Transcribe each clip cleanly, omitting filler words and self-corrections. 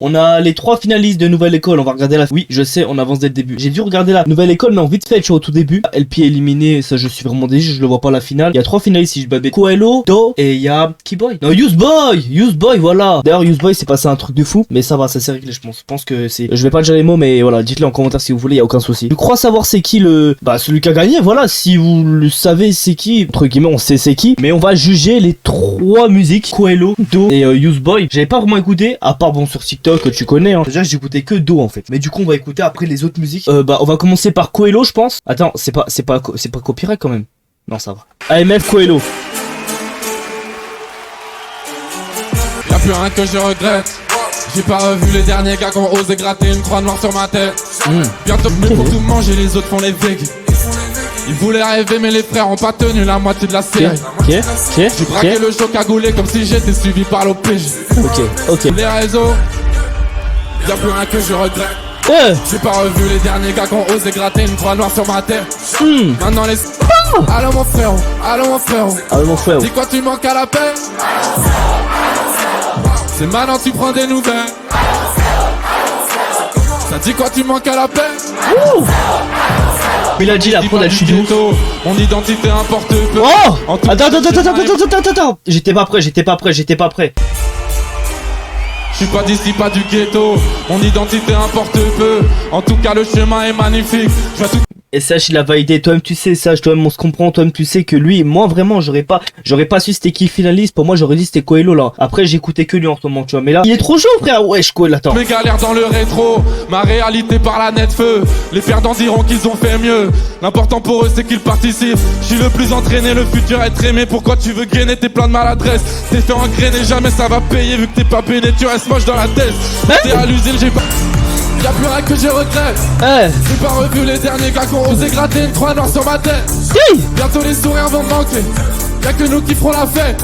On a les 3 finalistes de Nouvelle École, on va regarder la... Oui, je sais, on avance dès le début. J'ai dû regarder la Nouvelle École, mais en vite fait, tu vois, au tout début. LP éliminé, ça je suis vraiment déçu, je le vois pas la finale. Il y a 3 finalistes si je babais. Coelho, Do, et il y a... Keyboy. Non, Useboy, voilà. D'ailleurs, Useboy, c'est passé un truc de fou, mais ça va, ça s'est réglé, je pense. Je pense que c'est... Je vais pas dire les mots, mais voilà, dites-le en commentaire si vous voulez, y a aucun souci. Je crois savoir c'est qui le... Bah, celui qui a gagné, voilà, si vous le savez c'est qui, entre guillemets, on sait c'est qui. Mais on va juger les 3 musiques, Coelho, Do et Useboy. J'avais pas vraiment écouté, à part bon sur TikTok, que tu connais, hein. Déjà j'écoutais que Do en fait. Mais du coup on va écouter après les autres musiques. Bah on va commencer par Coelho je pense. Attends, c'est pas copyright quand même. Non ça va. AMF Coelho. Y'a plus rien que je regrette. J'ai pas revu les derniers gars qui ont osé gratter une croix noire sur ma tête. Bientôt plus pour tout manger, les autres font les vegs. Ils voulaient rêver mais les frères ont pas tenu la moitié de la série. J'ai braqué le show cagoulé comme si j'étais suivi par l'OPG. Ok. Les réseaux, y'a plus rien que je regrette. J'ai pas revu les derniers gars qui ont osé gratter une croix noire sur ma tête. Maintenant les... Allô mon frérot. Dis quoi tu manques à la paix. C'est maintenant tu prends des nouvelles. Ça dit quoi tu manques à la paix. Il a dit la prod elle chute. Mon identité importe peu. Oh attends. J'étais pas prêt. Je suis pas d'ici, pas du ghetto. Mon identité importe peu. En tout cas le chemin est magnifique. Je vais tout... Et Sach il a validé, toi-même tu sais Sach, toi-même on se comprend, toi-même tu sais que lui, moi vraiment j'aurais pas su c'était qui finaliste, pour moi j'aurais dit c'était Coelho là. Après j'écoutais que lui en ce moment tu vois, mais là il est trop chaud frère, wesh Coelho attends. Mes galères dans le rétro, ma réalité par la net feu. Les perdants diront qu'ils ont fait mieux. L'important pour eux c'est qu'ils participent. Je suis le plus entraîné, le futur être aimé. Pourquoi tu veux gainer, t'es plein de maladresse. T'es fait engrainer, jamais ça va payer. Vu que t'es pas peiné, tu restes moche dans la tête. T'es à l'usine, j'ai pas... Y'a plus rien que je regrette. J'ai pas revu les derniers gars qui ont osé gratter une croix noire sur ma tête. Bientôt les sourires vont me manquer. Y'a que nous qui ferons la fête.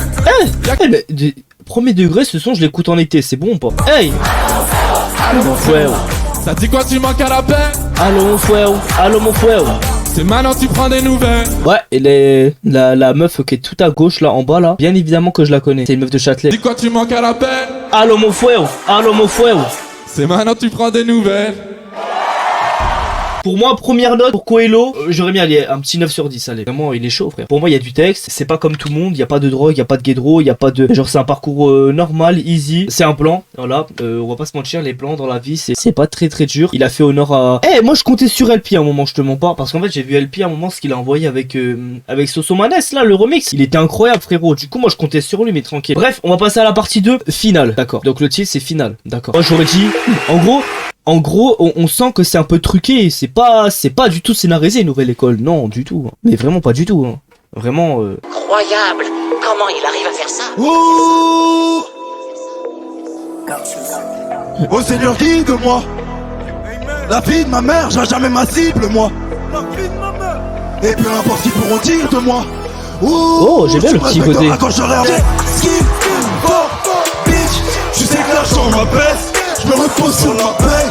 Mais premier degré ce son je l'écoute en été, c'est bon ou pas? Allô mon frère. Ça dit quoi tu manques à la paix. Allô mon frère. C'est maintenant tu prends des nouvelles. Ouais et la meuf qui est tout à gauche là en bas là, bien évidemment que je la connais. C'est une meuf de Châtelet. Dis quoi tu manques à la paix. Allô mon frère. C'est maintenant tu prends des nouvelles. Pour moi, première note pour Coelho, j'aurais mis allez, un petit 9 sur 10, allez. Vraiment, il est chaud, frère. Pour moi, il y a du texte, c'est pas comme tout le monde, il y a pas de drogue, il y a pas de guédro, il y a pas de... Genre, c'est un parcours normal, easy. C'est un plan, voilà. On va pas se mentir, les plans dans la vie, c'est pas très dur. Il a fait honneur à... moi, je comptais sur LP à un moment, je te mens pas. Parce qu'en fait, j'ai vu LP à un moment, ce qu'il a envoyé avec Sosomanes, là, le remix. Il était incroyable, frérot. Du coup, moi, je comptais sur lui, mais tranquille. Bref, on va passer à la partie 2, finale. D'accord. Donc, le titre, c'est finale. D'accord. Moi, j'aurais dit, en gros, on sent que c'est un peu truqué, c'est pas du tout scénarisé Nouvelle École, non du tout, mais vraiment pas du tout, hein. Vraiment. Incroyable, comment il arrive à faire ça? Oh Seigneur, guide-moi. La fille de ma mère, j'ai jamais ma cible, moi. Et peu importe ce qu'ils pourront dire de moi. Oh, j'ai bien le petit côté. Quand je sais que l'argent m'abaisse. Je me repose sur ma paix.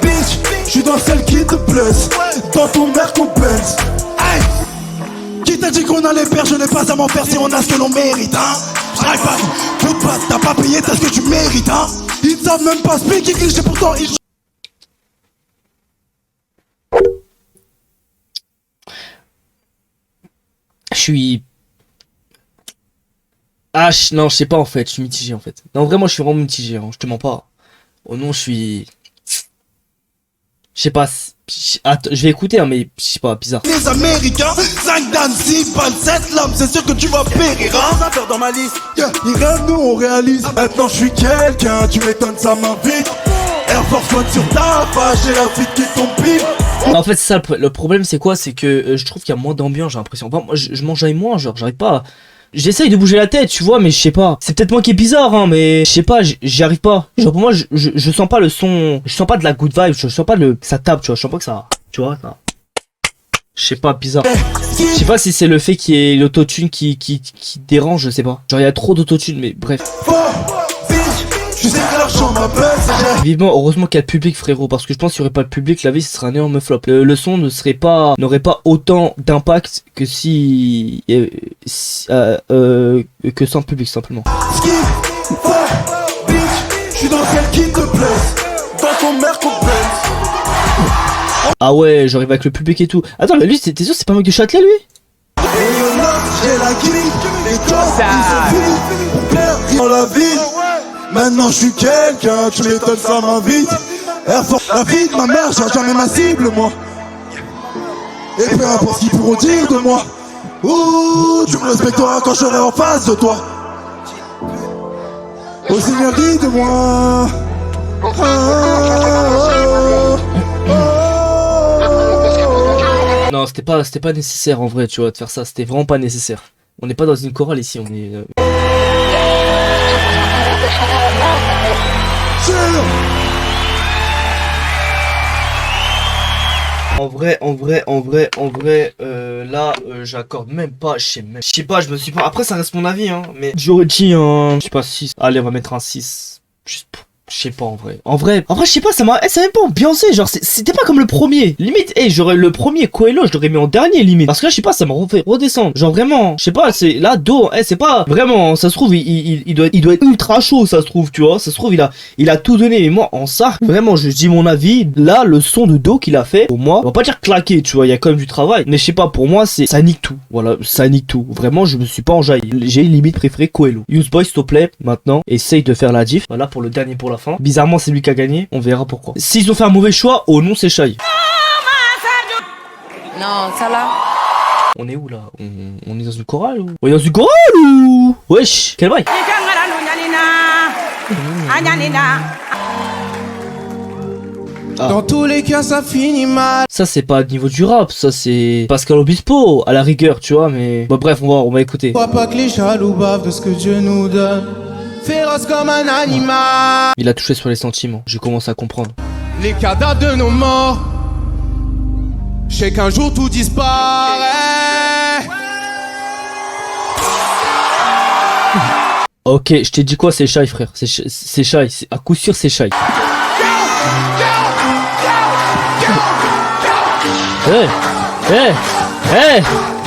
Bitch, je suis dans celle qui te blesse. Dans ton mère qu'on pèse. Hey, qui t'a dit qu'on allait perdre? Je n'ai pas à m'en faire si on a ce que l'on mérite, hein. J'arrive pas, toute passe, t'as pas payé, t'as ce que tu mérites, hein. Ils ne savent même pas speak English et pourtant ils... Je suis... non, je sais pas en fait, je suis mitigé en fait. Non, vraiment, je suis vraiment mitigé, hein, je te mens pas. Oh non, je suis... Je sais pas... Attends, je vais écouter, hein, mais je sais pas, bizarre. Les Américains, 5 dan, 6 balles, 7 lames, c'est sûr que tu vas périr, hein. Dans ma liste, ils rêvent, nous on réalise. Maintenant je suis quelqu'un, tu m'étonnes, ça m'invite. Air Force One sur ta page, j'ai la fille qui tombe pile. En fait, c'est ça, le problème c'est quoi? C'est que je trouve qu'il y a moins d'ambiance, j'ai l'impression. Enfin, moi, je mangeais moins, genre, j'arrive pas à... J'essaye de bouger la tête, tu vois, mais je sais pas. C'est peut-être moi qui est bizarre, hein, mais je sais pas, j'y arrive pas. Genre pour moi, je sens pas le son, je sens pas de la good vibe, je sens pas ça tape, tu vois, je sens pas que ça, tu vois, ça. Je sais pas, bizarre. Je sais pas si c'est le fait qu'il y ait l'autotune qui dérange, je sais pas. Genre il y a trop d'autotune, mais bref. Vivement, heureusement qu'il y a le public, frérot, parce que je pense qu'il y aurait pas le public, la vie ce serait un énorme flop. Le son n'aurait pas autant d'impact que si que sans public simplement. Ouais, bitch, j'suis dans celle qui te plaise. Dans ton mère qu'on plaise. Ah ouais, j'arrive avec le public et tout. Attends, mais lui, t'es sûr, c'est pas un mec de Châtelet, lui? Et y'en a, j'ai la gimmick. Et toi, ils ont fini pour plaire dans la ville. Maintenant j'suis quelqu'un, tu m'étonnes, ça m'invite. Air Force, la vie de ma mère, j'ai jamais ma cible, moi. Et peu importe ce qu'ils pourront dire de moi. Ouh, tu me respecteras quand je serai en face de toi. Au Seigneur, guide-moi. Non, c'était pas nécessaire en vrai, tu vois, de faire ça. C'était vraiment pas nécessaire. On n'est pas dans une chorale ici, on est. En vrai, là, j'accorde même pas, je sais pas, je me suis pas, après ça reste mon avis, hein, mais j'aurais dit un, je sais pas, 6, allez, on va mettre un 6, juste pour... Je sais pas en vrai, je sais pas, ça m'a même pas ambiancé, genre c'était pas comme le premier. Limite, j'aurais le premier Coelho, je l'aurais mis en dernier limite. Parce que là, je sais pas, ça m'a refait redescendre. Genre vraiment, je sais pas, c'est là Do, c'est pas vraiment, ça se trouve il doit être ultra chaud, ça se trouve, tu vois. Ça se trouve il a tout donné, mais moi en ça, vraiment, je dis mon avis, là le son de Do qu'il a fait, pour moi, on va pas dire claquer, tu vois, il y a quand même du travail, mais je sais pas, pour moi, ça nique tout. Voilà, ça nique tout. Vraiment, je me suis pas enjaillé. J'ai limite préféré Coelho. Useboy, s'il te plaît, maintenant, essaye de faire la diff. Voilà pour le dernier pour la fin. Bizarrement, c'est lui qui a gagné, on verra pourquoi. S'ils ont fait un mauvais choix, oh non, c'est Shai. Non, ça là. On est où là? On est dans une chorale ou? On est dans une chorale ou? Wesh, quel bail? Ah. Dans tous les cas, ça finit mal. Ça, c'est pas au niveau du rap, ça c'est Pascal Obispo, à la rigueur, tu vois, mais. Bon, bref, on va écouter. Crois pas que les jaloux bavent de ce que Dieu nous donne. Féroce comme un animal. Il a touché sur les sentiments, je commence à comprendre. Les cadavres de nos morts. Je sais qu'un jour tout disparaît. Ok, je t'ai dit quoi, c'est Shai, frère. C'est Shai, à coup sûr, c'est Shai. Hey, hey, hey,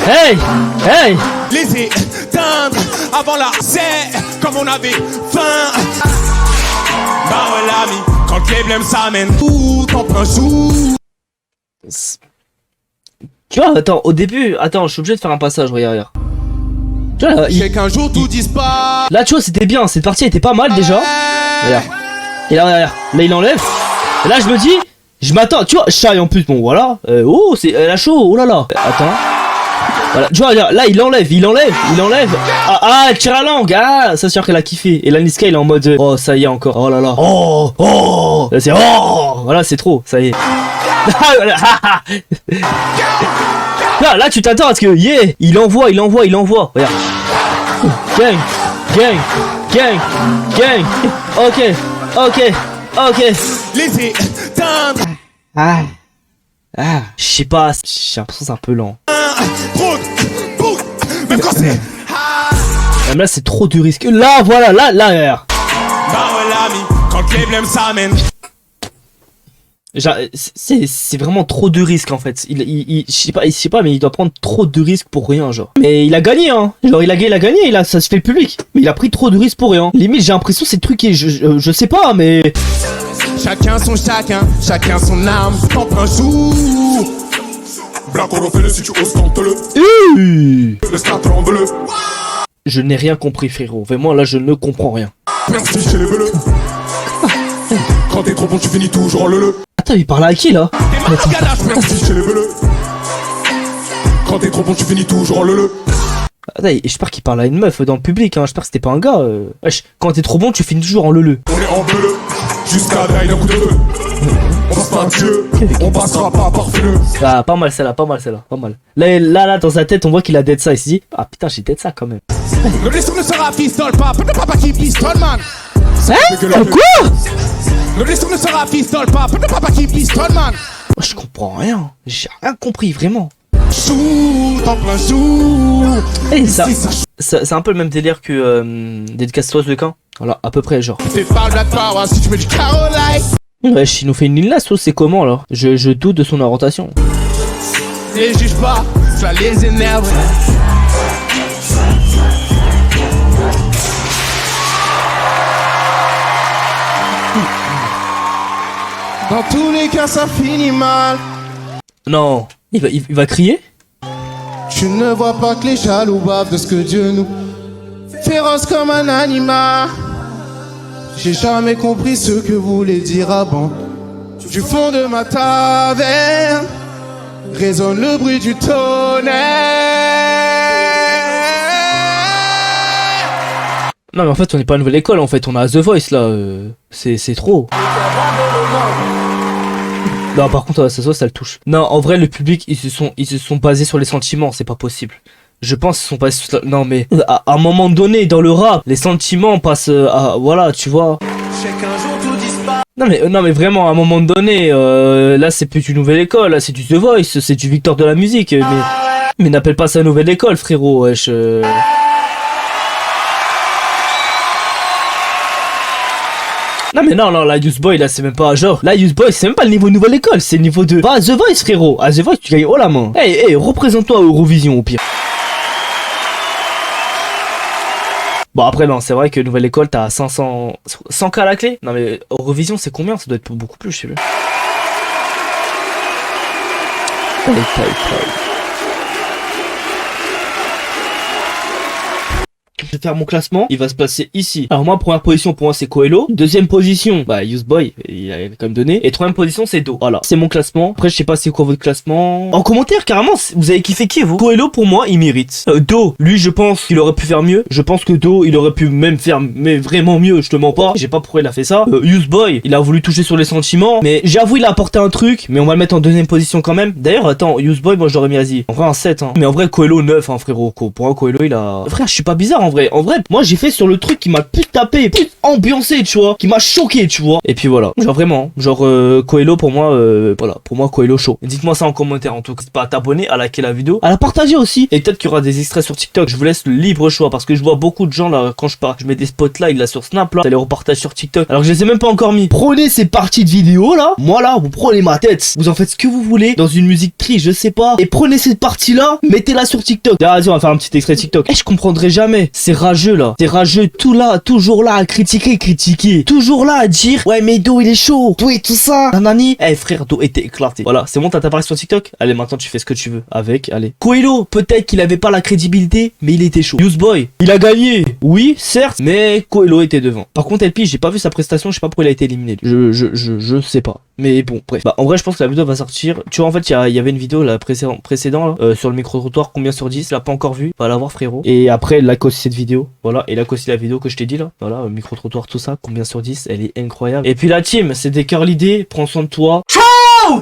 hey, hey. Les éteindre avant la scène, comme on avait faim. Bah ouais l'ami, quand les blèmes s'amènent tout en plein jour. Tu vois, attends, au début, je suis obligé de faire un passage, regarde. Tu vois, là, Je sais qu'un jour tout disparaît. là, tu vois, c'était bien, cette partie était pas mal déjà. Regarde. Et là, regarde, là, il enlève. Et là, je me dis, je m'attends, tu vois, Shai en plus, bon, voilà. Oh, elle a chaud, oh là là. Attends. Voilà, tu vois, là il enlève. Ah, elle tire la langue. Ah, ça c'est sûr qu'elle a kiffé. Et là Niska il est en mode oh ça y est encore. Oh là là. Oh. Là, c'est oh. Voilà, c'est trop, ça y est. Là tu t'attends à ce que yeah, il envoie. Regarde. Gang. Ok. Les éteindre. Je sais pas, j'ai l'impression que c'est un peu lent. Même quand c'est. Même là c'est trop du risque. Là voilà, là. Bah ouais l'ami, quand les blèmes s'amènent. C'est vraiment trop de risques en fait. Je sais pas, mais il doit prendre trop de risques pour rien, genre. Mais il a gagné, hein. Genre il a gagné, ça se fait le public. Mais il a pris trop de risques pour rien. Limite j'ai l'impression que c'est truqué. Je sais pas, mais. Chacun son arme, en plein jour. Blanc on fait le si tu oses tente-le. Le stade tremble. Je n'ai rien compris, frérot. Vraiment là je ne comprends rien. Merci chez les veleux. Quand t'es trop bon tu finis toujours en le. Attends, il parle à qui là? T'es mal ganache, merci chez les veleux. Quand t'es trop bon tu finis toujours en le. Attends, j'espère qu'il parle à une meuf dans le public, hein. J'espère que c'était pas un gars. Wesh, quand t'es trop bon tu finis toujours en le. On est en bleu, jusqu'à draille d'un coup de feu. On passe pas Dieu, on passera pas par feu. Ah, pas mal celle-là, pas mal. Là, dans sa tête, on voit qu'il a dead ça. Il se dit, ah putain, j'ai dead ça quand même. Le blessure ne sera pistole pas, peut-être papa qui pistole man. Quoi? Le blessure ne sera pistole pas, peut-être papa qui pistole man. Oh, je comprends rien, j'ai rien compris, vraiment. Shoot en plein jour. Et c'est un peu le même délire que Dédicace-toi de Caen. Voilà, à peu près, genre. C'est pas le Black Power si tu mets du Caroline. Wesh, il nous fait une ligne là, c'est comment alors? Je doute de son orientation. Les juge pas, ça les énerve. Dans tous les cas, ça finit mal. Non, il va crier? Tu ne vois pas que les jaloux bavent de ce que Dieu nous féroce comme un animal. J'ai jamais compris ce que voulait dire avant. Du fond de ma taverne résonne le bruit du tonnerre. Non mais en fait on n'est pas à Nouvelle École, en fait on a The Voice là, c'est trop. Non par contre ça le touche. Non en vrai le public ils se sont basés sur les sentiments, c'est pas possible. Je pense qu'ils sont basés sur... Non mais à un moment donné dans le rap, les sentiments passent à... Voilà tu vois. Non mais vraiment à un moment donné, là c'est plus du Nouvelle École, là c'est du The Voice, c'est du Victor de la musique. Mais n'appelle pas ça Nouvelle École frérot, wesh. Non mais non, la Youth Boy là c'est même pas genre, la Youth Boy c'est même pas le niveau Nouvelle École, c'est le niveau de... Va à The Voice frérot, à The Voice tu gagnes haut la main. Hey, représente-toi à Eurovision au pire. Bon après non, c'est vrai que Nouvelle École t'as 100K à la clé. Non mais Eurovision c'est combien? Ça doit être beaucoup plus je sais plus. Je vais faire mon classement, il va se placer ici. Alors moi première position pour moi c'est Coelho. Deuxième position, bah Youth Boy, il a quand même donné. Et troisième position c'est Do. Voilà, c'est mon classement. Après je sais pas c'est quoi votre classement. En commentaire carrément, vous avez kiffé qui vous? Coelho pour moi il mérite. Do, lui je pense qu'il aurait pu faire mieux. Je pense que Do il aurait pu même faire mais vraiment mieux, je te mens pas. J'ai pas pourquoi il a fait ça. Youth Boy, il a voulu toucher sur les sentiments. Mais j'avoue il a apporté un truc. Mais on va le mettre en deuxième position quand même. D'ailleurs attends, Youth Boy moi je l'aurais mis Asie. En vrai un 7 hein. Mais en vrai Coelho 9 hein frérot. Pour moi Coelho il a... Frère je suis pas bizarre en vrai. En vrai moi j'ai fait sur le truc qui m'a plus tapé, plus ambiancé tu vois. Qui m'a choqué tu vois. Et puis voilà. Genre vraiment. Genre Coelho pour moi voilà. Pour moi Coelho chaud. Dites-moi ça en commentaire en tout cas. N'hésite pas à t'abonner, à liker la vidéo, à la partager aussi. Et peut-être qu'il y aura des extraits sur TikTok. Je vous laisse le libre choix. Parce que je vois beaucoup de gens là quand je mets des spotlights là sur Snap là. Ça les repartage sur TikTok. Alors que je les ai même pas encore mis. Prenez ces parties de vidéo là. Moi là vous prenez ma tête. Vous en faites ce que vous voulez. Dans une musique triste je sais pas. Et prenez cette partie là. Mettez-la sur TikTok. Vas-y on va faire un petit extrait TikTok. Je comprendrai jamais. C'est rageux là. C'est rageux tout là. Toujours là à critiquer. Toujours là à dire ouais mais Do il est chaud. Do et tout ça. Nanani. Frère Do était éclaté. Voilà c'est bon t'as apparu sur TikTok. Allez maintenant tu fais ce que tu veux avec. Allez. Coelho peut-être qu'il avait pas la crédibilité mais il était chaud. Youth Boy il a gagné. Oui certes mais Coelho était devant. Par contre LP j'ai pas vu sa prestation. Je sais pas pourquoi il a été éliminé. Je sais pas. Mais bon bref. Bah en vrai je pense que la vidéo va sortir. Tu vois en fait il y avait une vidéo là précédent là, sur le micro-trottoir combien sur 10. L'a pas encore vu. Va la voir frérot. Et après like aussi cette vidéo. Voilà. Et like aussi la vidéo que je t'ai dit là. Voilà micro-trottoir tout ça. Combien sur 10. Elle est incroyable. Et puis la team c'est des cœurs l'idée. Prends soin de toi.